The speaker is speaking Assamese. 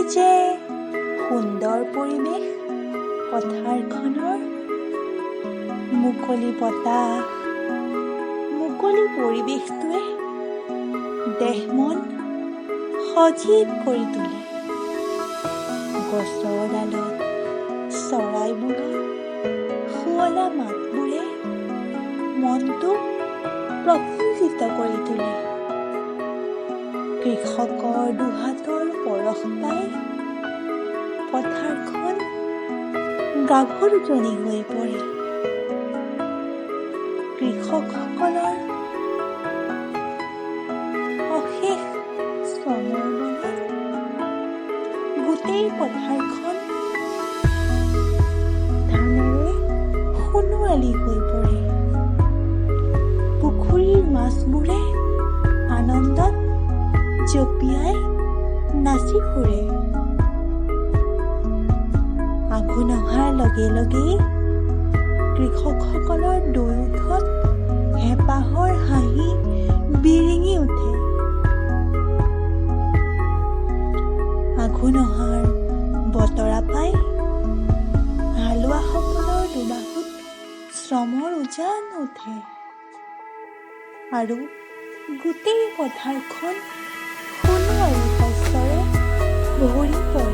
যে সুন্দৰ পৰিৱেশ পথাৰখনৰ, মুকলি বতাহ, মুকলি পৰিৱেশটোৱে দেহ মন সজীৱ কৰি তোলে। গছৰ ডালত চৰাইবোৰৰ শুৱলা মাতবোৰে মনটো প্ৰফুল্লিত কৰি তোলে। কৃষকৰ দুহাতৰ পৰশ পাই পথাৰখন গাভৰুজনী হৈ পৰে। কৃষকসকলৰ অশেষ শ্ৰমৰ বলত গোটেই পথাৰখন ধানেৰে সোণোৱালী হৈ পৰে। পুখুৰীৰ মাছবোৰে আনন্দত জঁপিয়াই নাচি ফুৰে। আঘোণ অহাৰ লগে লগেই কৃষকসকলৰ দুয়োঠত হেঁপাহৰ হাঁহি বিৰিঙি উঠে। আঘোণ অহাৰ বতৰা পাই হালোৱাসকলৰ দুবাহুত শ্ৰমৰ উজান উঠে আৰু গোটেই পথাৰখন সোণোৱালী শস্যৰে ভৰি পৰে।